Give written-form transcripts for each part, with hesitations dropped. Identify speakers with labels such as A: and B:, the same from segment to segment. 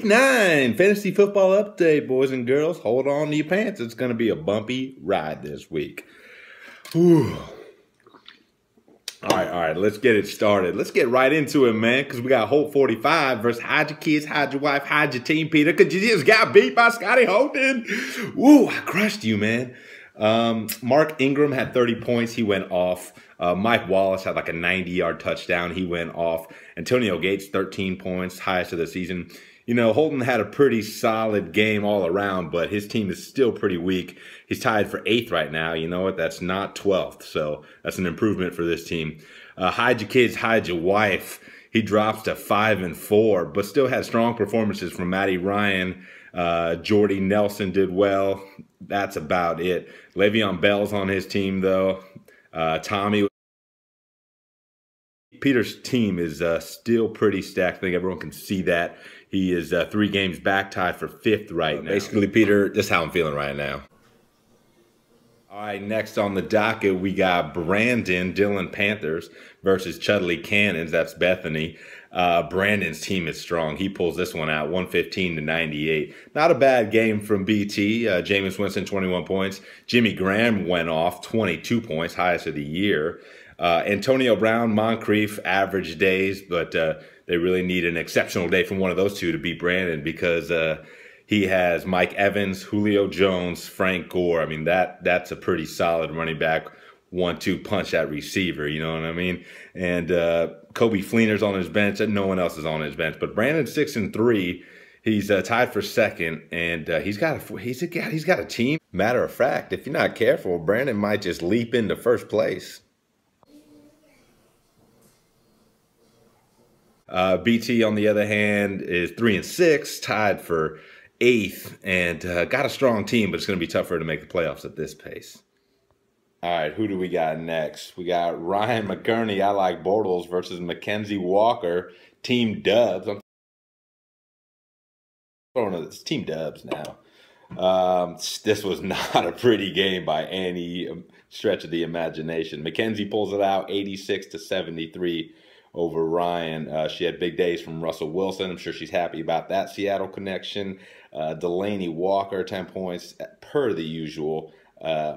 A: Week 9, fantasy football update, boys and girls. Hold on to your pants. It's going to be a bumpy ride this week. Whew. All right, let's get it started. Let's get right into it, man, because we got Hope 45 versus Hide Your Kids, Hide Your Wife, Hide Your Team, Peter, because you just got beat by Scotty Holton. Woo, I crushed you, man. Mark Ingram had 30 points. He went off. Mike Wallace had like a 90-yard touchdown. He went off. Antonio Gates, 13 points, highest of the season. You know, Holton had a pretty solid game all around, but his team is still pretty weak. He's tied for 8th right now. You know what? That's not 12th, so that's an improvement for this team. Hide Your Kids, Hide Your Wife. He drops to 5-4, but still had strong performances from Matty Ryan. Jordy Nelson did well. That's about it. Le'Veon Bell's on his team, though. Tommy. Peter's team is still pretty stacked. I think everyone can see that. He is 3 games back, tied for 5th right now. Basically, Peter, just how I'm feeling right now. All right, next on the docket, we got Brandon, Dylan Panthers versus Chudley Cannons. That's Bethany. Brandon's team is strong. He pulls this one out, 115-98. Not a bad game from BT. Jameis Winston, 21 points. Jimmy Graham went off, 22 points, highest of the year. Antonio Brown, Moncrief, average days, but they really need an exceptional day from one of those two to beat Brandon because he has Mike Evans, Julio Jones, Frank Gore. I mean, that's a pretty solid running back 1-2 punch at receiver, you know what I mean? And Kobe Fleener's on his bench, and no one else is on his bench. But Brandon's 6-3. He's tied for 2nd, and he's got a team. Matter of fact, if you're not careful, Brandon might just leap into 1st place. BT, on the other hand, is 3-6, tied for 8th, and got a strong team, but it's going to be tougher to make the playoffs at this pace. All right, who do we got next? We got Ryan McGurney, I like Bortles, versus Mackenzie Walker, Team Dubs. I'm throwing it's Team Dubs now. This was not a pretty game by any stretch of the imagination. Mackenzie pulls it out, 86-73. Over Ryan. She had big days from Russell Wilson. I'm sure she's happy about that Seattle connection. Delaney Walker, 10 points per the usual.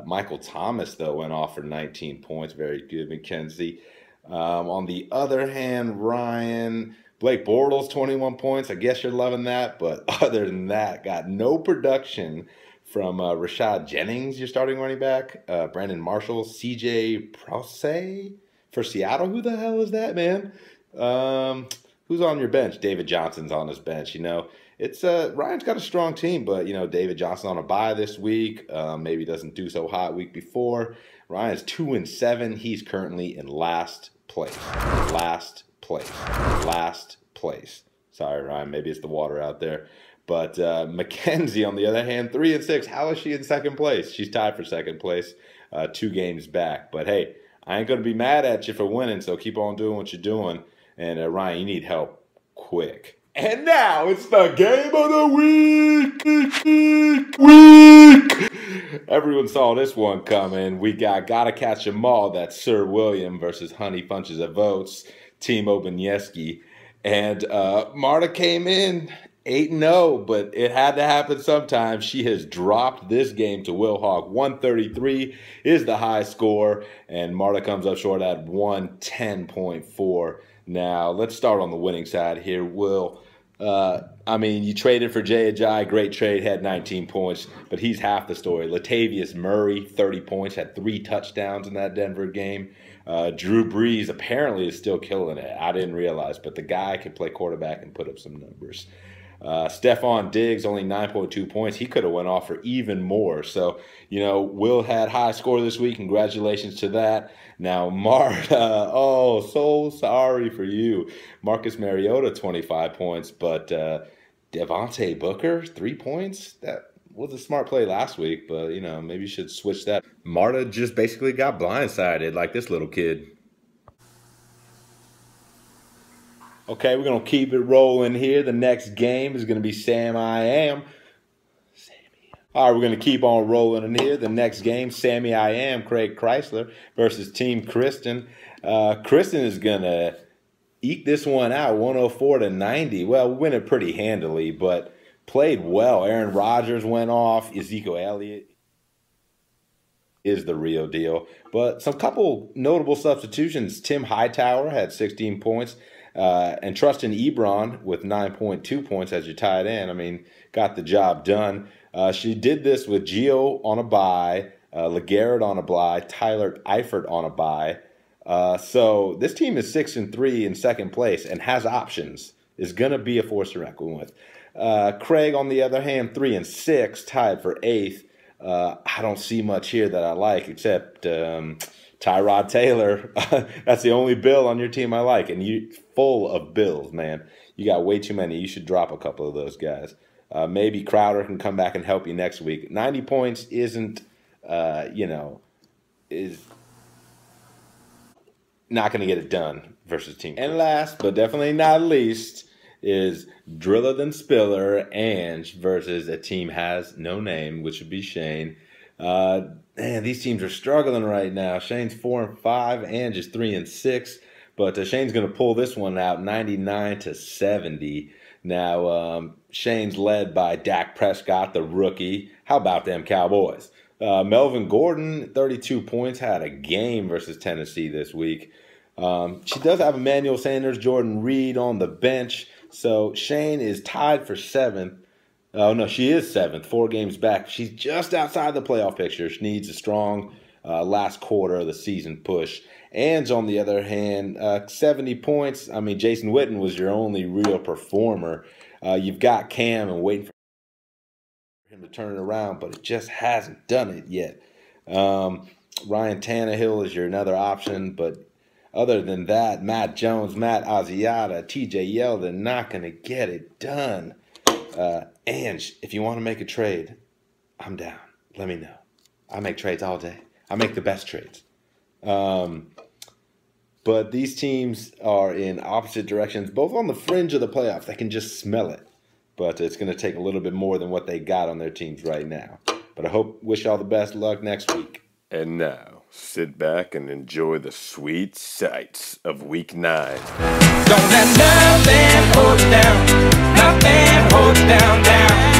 A: Michael Thomas, though, went off for 19 points. Very good, Mackenzie. On the other hand, Ryan, Blake Bortles, 21 points. I guess you're loving that. But other than that, got no production from Rashad Jennings, your starting running back. Brandon Marshall, CJ Prouse for Seattle. Who the hell is that, man? Who's on your bench? David Johnson's on his bench. You know, it's Ryan's got a strong team, but you know, David Johnson on a bye this week. Maybe doesn't do so hot week before. Ryan's 2-7. He's currently in last place. Last place. Sorry, Ryan. Maybe it's the water out there. But Mackenzie, on the other hand, 3-6. How is she in 2nd place? She's tied for 2nd place, 2 games back. But hey, I ain't going to be mad at you for winning, so keep on doing what you're doing. And Ryan, you need help quick. And now it's the game of the week. Everyone saw this one coming. We got Gotta Catch 'Em All. That's Sir William versus Honey Punches of Votes, Timo Benieski. And Marta came in 8-0, but it had to happen sometime. She has dropped this game to Will Hawk. 133 is the high score, and Marta comes up short at 110.4. Now, let's start on the winning side here. Will, I mean, you traded for Jay Ajayi. Great trade, had 19 points, but he's half the story. Latavius Murray, 30 points, had 3 touchdowns in that Denver game. Drew Brees apparently is still killing it. I didn't realize, but the guy can play quarterback and put up some numbers. Stephon Diggs, only 9.2 points. He could have went off for even more. So, you know, Will had high score this week. Congratulations to that. Now, Marta, oh, so sorry for you. Marcus Mariota, 25 points. But Devontae Booker, 3 points? That was a smart play last week. But, you know, maybe you should switch that. Marta just basically got blindsided like this little kid. Okay, we're going to keep it rolling here. The next game is going to be Sam I Am. All right, we're going to keep on rolling in here. The next game, Sammy I Am, Craig Chrysler versus Team Kristen. Kristen is going to eked this one out, 104-90. Well, win it pretty handily, but played well. Aaron Rodgers went off. Ezekiel Elliott is the real deal. But some couple notable substitutions. Tim Hightower had 16 points. And Trustin Ebron with 9.2 points as your tight end. I mean, got the job done. She did this with Gio on a bye, LeGarrette on a bye, Tyler Eifert on a bye. So this team is 6-3 in second place and has options. Is going to be a force to reckon with. Craig, on the other hand, 3-6, tied for 8th. I don't see much here that I like except Tyrod Taylor. That's the only Bill on your team I like. And you full of Bills, man. You got way too many. You should drop a couple of those guys. Maybe Crowder can come back and help you next week. 90 points isn't, is not going to get it done versus team. And last, but definitely not least, is Driller Than Spiller Ange versus a team has no name, which would be Shane. Man, these teams are struggling right now. Shane's 4-5, Ange is 3-6, but Shane's going to pull this one out 99-70. Now, Shane's led by Dak Prescott, the rookie. How about them Cowboys? Melvin Gordon, 32 points, had a game versus Tennessee this week. She does have Emmanuel Sanders, Jordan Reed on the bench. So Shane is tied for 7th. Oh, no, she is 7th, 4 games back. She's just outside the playoff picture. She needs a strong last quarter of the season push. Ange, on the other hand, 70 points. I mean, Jason Witten was your only real performer. You've got Cam and waiting for him to turn it around, but it just hasn't done it yet. Ryan Tannehill is your another option, but other than that, Matt Jones, Matt Asiata, TJ Yeldon, not going to get it done. Ange, if you want to make a trade, I'm down. Let me know. I make trades all day. I make the best trades. But these teams are in opposite directions, both on the fringe of the playoffs. They can just smell it. But it's going to take a little bit more than what they got on their teams right now. But I wish y'all the best luck next week.
B: And now, sit back and enjoy the sweet sights of Week 9.
C: Don't let nothing hold you down. Nothing hold you down.